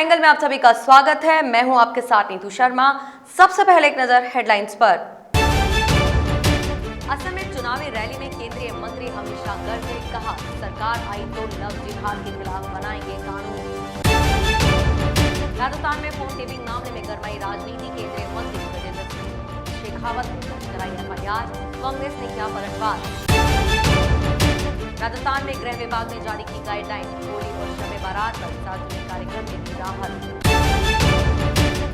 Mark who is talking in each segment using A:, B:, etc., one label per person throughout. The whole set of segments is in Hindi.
A: एंगल में आप सभी का स्वागत है। मैं हूं आपके साथ नीतू शर्मा। सबसे पहले एक नजर हेडलाइंस पर। असम में चुनावी रैली में केंद्रीय मंत्री अमित शाह गरजे, कहा सरकार आई तो लव जिहाद के खिलाफ बनाएंगे कानून। राजस्थान में फोन टेपिंग मामले में गरमाई राजनीति, केंद्रीय मंत्री गजेंद्र सिंह शेखावत ने दर्ज कराई एफआईआर, कांग्रेस ने किया पलटवार। राजस्थान में गृह विभाग ने जारी की गाइडलाइन, होली और शब बारात पर सार्वजनिक कार्यक्रम में दी राहत।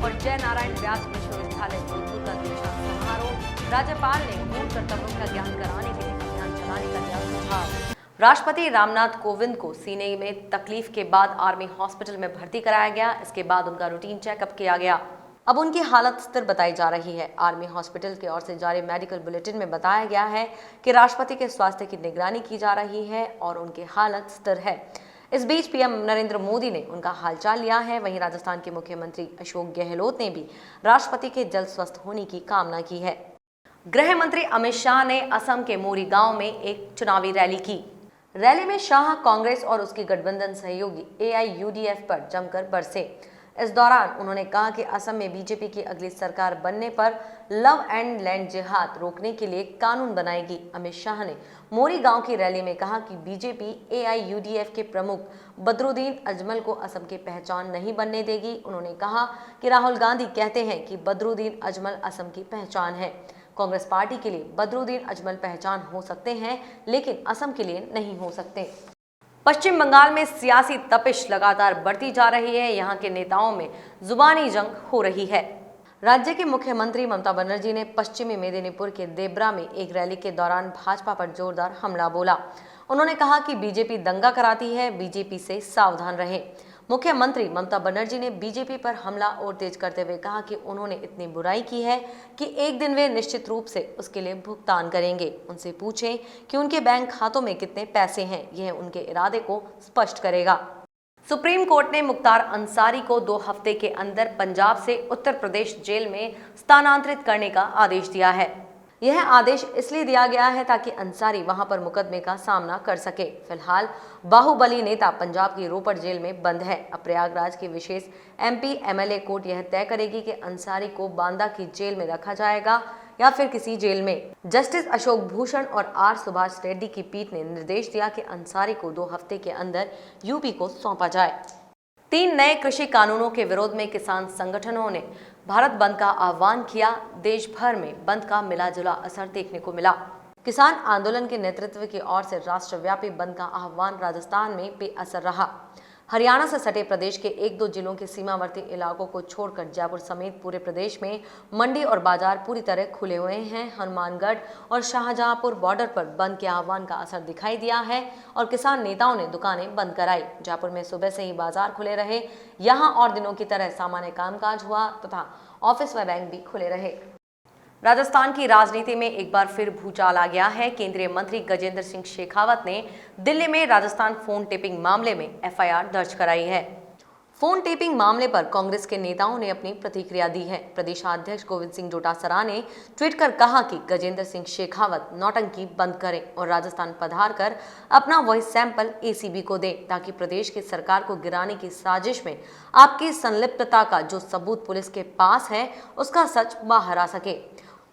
A: और जय नारायण व्यास विश्वविद्यालय जोधपुर का दीक्षांत समारोह, राज्यपाल ने मूल कर्तव्यों का ज्ञान कराने के लिए अभियान चलाने का दिया सुझाव। राष्ट्रपति रामनाथ कोविंद को सीने में तकलीफ के बाद आर्मी हॉस्पिटल में भर्ती कराया गया। इसके बाद उनका रूटीन चेकअप किया गया। अब उनकी हालत स्थिर बताई जा रही है। आर्मी हॉस्पिटल की ओर से जारी मेडिकल बुलेटिन में बताया गया है कि राष्ट्रपति के स्वास्थ्य की निगरानी की जा रही है और उनकी हालत स्थिर है। इस बीच पीएम नरेंद्र मोदी ने उनका हालचाल लिया है। वहीं राजस्थान के मुख्यमंत्री अशोक गहलोत ने भी राष्ट्रपति के जल्द स्वस्थ होने की कामना की है। गृह मंत्री अमित शाह ने असम के मोरी गांव में एक चुनावी रैली की। रैली में शाह कांग्रेस और उसकी गठबंधन सहयोगी AIUDF पर जमकर बरसे। इस दौरान उन्होंने कहा कि असम में बीजेपी की अगली सरकार बनने पर लव एंड लैंड जिहाद रोकने के लिए कानून बनाएगी। अमित शाह ने मोरी गांव की रैली में कहा कि बीजेपी AIUDF के प्रमुख बदरुद्दीन अजमल को असम की पहचान नहीं बनने देगी। उन्होंने कहा कि राहुल गांधी कहते हैं कि बदरुद्दीन अजमल असम की पहचान है। कांग्रेस पार्टी के लिए बदरुद्दीन अजमल पहचान हो सकते हैं, लेकिन असम के लिए नहीं हो सकते। पश्चिम बंगाल में सियासी तपिश लगातार बढ़ती जा रही है। यहाँ के नेताओं में जुबानी जंग हो रही है। राज्य के मुख्यमंत्री ममता बनर्जी ने पश्चिमी मेदिनीपुर के देबरा में एक रैली के दौरान भाजपा पर जोरदार हमला बोला। उन्होंने कहा कि बीजेपी दंगा कराती है, बीजेपी से सावधान रहे। मुख्यमंत्री ममता बनर्जी ने बीजेपी पर हमला और तेज करते हुए कहा कि उन्होंने इतनी बुराई की है कि एक दिन वे निश्चित रूप से उसके लिए भुगतान करेंगे। उनसे पूछें कि उनके बैंक खातों में कितने पैसे हैं, यह उनके इरादे को स्पष्ट करेगा। सुप्रीम कोर्ट ने मुख्तार अंसारी को 2 हफ्ते के अंदर पंजाब से उत्तर प्रदेश जेल में स्थानांतरित करने का आदेश दिया है। यह आदेश इसलिए दिया गया है ताकि अंसारी वहां पर मुकदमे का सामना कर सके। फिलहाल बाहुबली नेता पंजाब की रोपड़ जेल में बंद है। अब प्रयागराज की विशेष MP MLA कोर्ट यह तय करेगी कि अंसारी को बांदा की जेल में रखा जाएगा या फिर किसी जेल में। जस्टिस अशोक भूषण और R सुभाष रेड्डी की पीठ ने निर्देश दिया कि अंसारी को 2 हफ्ते के अंदर यूपी को सौंपा जाए। 3 नए कृषि कानूनों के विरोध में किसान संगठनों ने भारत बंद का आह्वान किया। देश भर में बंद का मिला जुला असर देखने को मिला। किसान आंदोलन के नेतृत्व की ओर से राष्ट्रव्यापी बंद का आह्वान राजस्थान में बेअसर रहा। हरियाणा से सटे प्रदेश के 1-2 जिलों के सीमावर्ती इलाकों को छोड़कर जयपुर समेत पूरे प्रदेश में मंडी और बाजार पूरी तरह खुले हुए हैं। हनुमानगढ़ और शाहजहांपुर बॉर्डर पर बंद के आह्वान का असर दिखाई दिया है और किसान नेताओं ने दुकानें बंद कराई। जयपुर में सुबह से ही बाजार खुले रहे। यहाँ और दिनों की तरह सामान्य कामकाज हुआ तथा ऑफिस व बैंक भी खुले रहे। राजस्थान की राजनीति में एक बार फिर भूचाल आ गया है। केंद्रीय मंत्री गजेंद्र सिंह शेखावत ने दिल्ली में राजस्थान फोन टेपिंग मामले में FIR दर्ज कराई है। फोन टेपिंग मामले पर कांग्रेस के नेताओं ने अपनी प्रतिक्रिया दी है। प्रदेशाध्यक्ष गोविंद सिंह डोटासरा ने ट्वीट कर कहा कि गजेंद्र सिंह शेखावत नौटंकी बंद करें और राजस्थान पधार कर अपना वॉइस सैंपल ACB को दें, ताकि प्रदेश की सरकार को गिराने की साजिश में आपकी संलिप्तता का जो सबूत पुलिस के पास है उसका सच बाहर आ सके।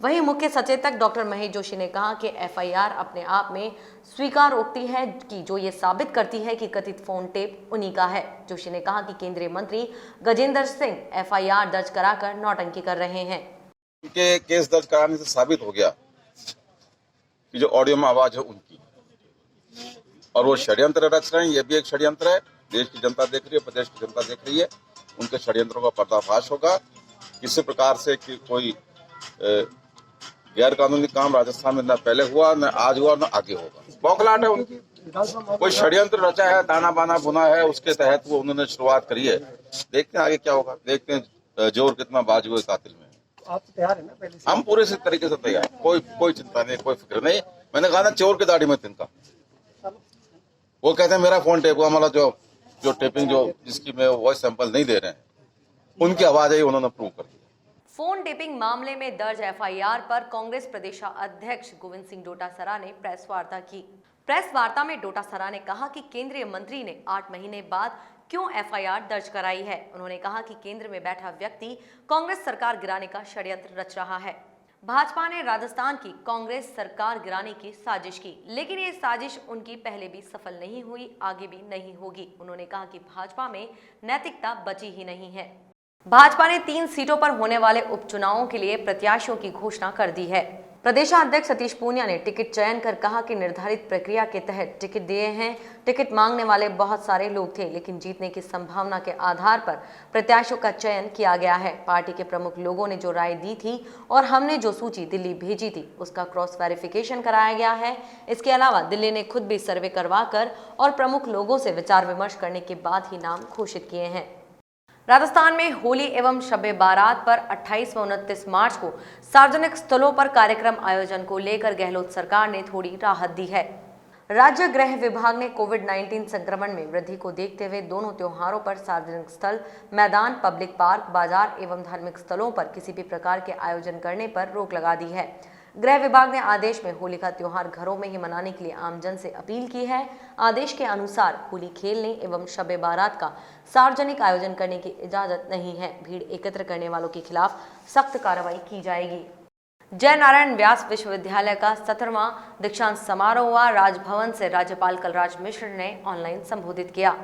A: वहीं मुख्य सचेतक डॉक्टर महेश जोशी ने कहा कि FIR अपने आप में स्वीकारोक्ति है कि जो ये साबित करती है कि कथित फोन टेप उन्हीं का है। जोशी ने कहा कि केंद्रीय मंत्री गजेंद्र सिंह FIR दर्ज कराकर नौटंकी कर रहे हैं।
B: उनके केस दर्ज कराने से साबित हो गया कि जो ऑडियो में आवाज है उनकी, और वो षड्यंत्र रच रहे हैं। ये भी एक षड्यंत्र है। देश की जनता देख रही है, प्रदेश की जनता देख रही है। उनके षड्यंत्रों का पर्दाफाश होगा। किसी प्रकार से कि कोई गैर कानूनी काम राजस्थान में न पहले हुआ, न आज हुआ, न आगे होगा। बौखलाहट है उनकी। कोई षड्यंत्र रचा है, ताना बाना बुना है, उसके तहत वो उन्होंने शुरुआत करी है। देखते हैं आगे क्या होगा। देखते हैं जोर कितना बाजू है कातिल में।
C: आप तैयार है ना पहले से?
B: हम पूरे तरीके से तैयार। कोई चिंता नहीं, कोई फिक्र नहीं। मैंने कहा ना, चोर की दाढ़ी में तिनका। वो कहते हैं मेरा फोन टेप हुआ, मतलब जो टेपिंग जिसकी में वॉइस सैंपल नहीं दे रहे हैं, उनकी आवाज है, उन्होंने प्रूव कर दी।
A: फोन टेपिंग मामले में दर्ज FIR पर कांग्रेस प्रदेशाध्यक्ष गोविंद सिंह डोटासरा ने प्रेस वार्ता की। प्रेस वार्ता में डोटासरा ने कहा कि केंद्रीय मंत्री ने 8 महीने बाद क्यों एफआईआर दर्ज कराई है। उन्होंने कहा कि केंद्र में बैठा व्यक्ति कांग्रेस सरकार गिराने का षड्यंत्र रच रहा है। भाजपा ने राजस्थान की कांग्रेस सरकार गिराने की साजिश की, लेकिन ये साजिश उनकी पहले भी सफल नहीं हुई, आगे भी नहीं होगी। उन्होंने कहा कि भाजपा में नैतिकता बची ही नहीं है। भाजपा ने 3 सीटों पर होने वाले उपचुनावों के लिए प्रत्याशियों की घोषणा कर दी है। प्रदेशाध्यक्ष सतीश पूनिया ने टिकट चयन कर कहा कि निर्धारित प्रक्रिया के तहत टिकट दिए हैं। टिकट मांगने वाले बहुत सारे लोग थे, लेकिन जीतने की संभावना के आधार पर प्रत्याशियों का चयन किया गया है। पार्टी के प्रमुख लोगों ने जो राय दी थी और हमने जो सूची दिल्ली भेजी थी, उसका क्रॉस वेरिफिकेशन कराया गया है। इसके अलावा दिल्ली ने खुद भी सर्वे करवा कर और प्रमुख लोगों से विचार विमर्श करने के बाद ही नाम घोषित किए हैं। राजस्थान में होली एवं शब-ए बारात पर 28 व 29 मार्च को सार्वजनिक स्थलों पर कार्यक्रम आयोजन को लेकर गहलोत सरकार ने थोड़ी राहत दी है। राज्य गृह विभाग ने कोविड-19 संक्रमण में वृद्धि को देखते हुए दोनों त्योहारों पर सार्वजनिक स्थल, मैदान, पब्लिक पार्क, बाजार एवं धार्मिक स्थलों पर किसी भी प्रकार के आयोजन करने पर रोक लगा दी है। गृह विभाग ने आदेश में होली का त्योहार घरों में ही मनाने के लिए आमजन से अपील की है। आदेश के अनुसार होली खेलने एवं शब-ए बारात का सार्वजनिक आयोजन करने की इजाजत नहीं है। भीड़ एकत्र करने वालों के खिलाफ सख्त कार्रवाई की जाएगी। जय नारायण व्यास विश्वविद्यालय का 17वां दीक्षांत समारोह हुआ। राजभवन से राज्यपाल कलराज मिश्र ने ऑनलाइन संबोधित किया।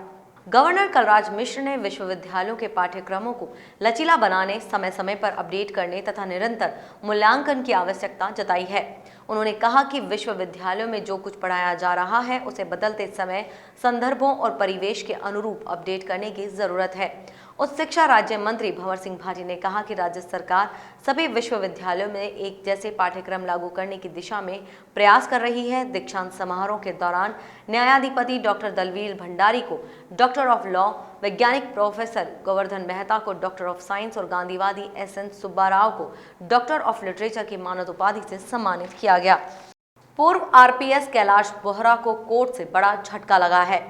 A: गवर्नर कलराज मिश्र ने विश्वविद्यालयों के पाठ्यक्रमों को लचीला बनाने, समय समय पर अपडेट करने तथा निरंतर मूल्यांकन की आवश्यकता जताई है। उन्होंने कहा कि विश्वविद्यालयों में जो कुछ पढ़ाया जा रहा है उसे बदलते समय, संदर्भों और परिवेश के अनुरूप अपडेट करने की जरूरत है। उच्च शिक्षा राज्य मंत्री भंवर सिंह भाटी ने कहा कि राज्य सरकार सभी विश्वविद्यालयों में एक जैसे पाठ्यक्रम लागू करने की दिशा में प्रयास कर रही है। दीक्षांत समारोह के दौरान न्यायाधिपति डॉक्टर दलवीर भंडारी को डॉक्टर ऑफ लॉ, वैज्ञानिक प्रोफेसर गोवर्धन मेहता को डॉक्टर ऑफ साइंस और गांधीवादी SN सुब्बाराव को डॉक्टर ऑफ लिटरेचर की मानद उपाधि से सम्मानित किया गया। पूर्व RPS कैलाश बोहरा को कोर्ट से बड़ा झटका लगा है।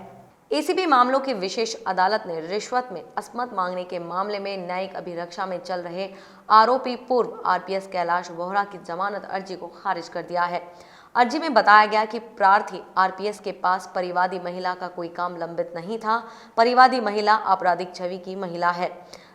A: ACB मामलों की विशेष अदालत ने रिश्वत में असमत मांगने के मामले में न्यायिक अभिरक्षा में चल रहे आरोपी पूर्व RPS कैलाश बोहरा की जमानत अर्जी को खारिज कर दिया है। अर्जी में बताया गया कि प्रार्थी RPS के पास परिवादी महिला का कोई काम लंबित नहीं था। परिवादी महिला आपराधिक छवि की महिला है,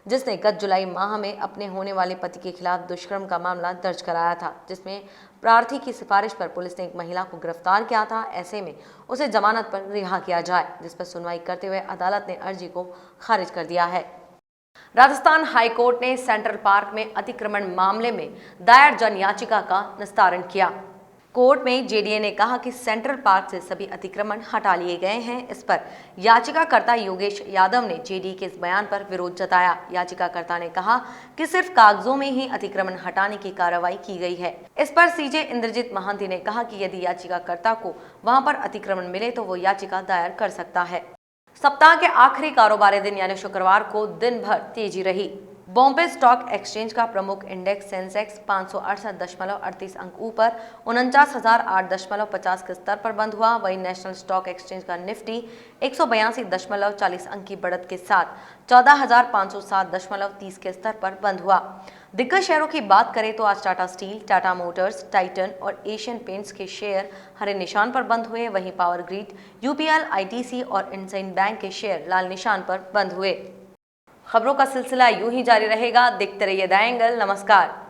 A: जिसने गत जुलाई माह में अपने होने वाले पति के खिलाफ दुष्कर्म का मामला दर्ज कराया था, जिसमें प्रार्थी की सिफारिश पर पुलिस ने एक महिला को गिरफ्तार किया था। ऐसे में उसे जमानत पर रिहा किया जाए, जिस पर सुनवाई करते हुए अदालत ने अर्जी को खारिज कर दिया है। राजस्थान हाईकोर्ट ने सेंट्रल पार्क में अतिक्रमण मामले में दायर जन याचिका का निस्तारण किया। कोर्ट में JDA ने कहा कि सेंट्रल पार्क से सभी अतिक्रमण हटा लिए गए हैं। इस पर याचिकाकर्ता योगेश यादव ने JDA के इस बयान पर विरोध जताया। याचिकाकर्ता ने कहा कि सिर्फ कागजों में ही अतिक्रमण हटाने की कार्रवाई की गई है। इस पर CJ इंद्रजीत महांती ने कहा कि यदि याचिकाकर्ता को वहां पर अतिक्रमण मिले तो वो याचिका दायर कर सकता है। सप्ताह के आखिरी कारोबारी दिन यानी शुक्रवार को दिन भर तेजी रही। बॉम्बे स्टॉक एक्सचेंज का प्रमुख इंडेक्स सेंसेक्स 568.38 अंक ऊपर 49,008.50 के स्तर पर बंद हुआ। वहीं नेशनल स्टॉक एक्सचेंज का निफ्टी 182.40 अंक की बढ़त के साथ 14,507.30 के स्तर पर बंद हुआ। दिग्गज शेयरों की बात करें तो आज Tata steel, Tata Motors, Titan और एशियन पेंट्स के शेयर हरे निशान पर बंद हुए। वहीं पावर ग्रिड, UPL, ITC और इंडसइंड बैंक के शेयर लाल निशान पर बंद हुए। खबरों का सिलसिला यूं ही जारी रहेगा। देखते रहिए द एंगल। नमस्कार।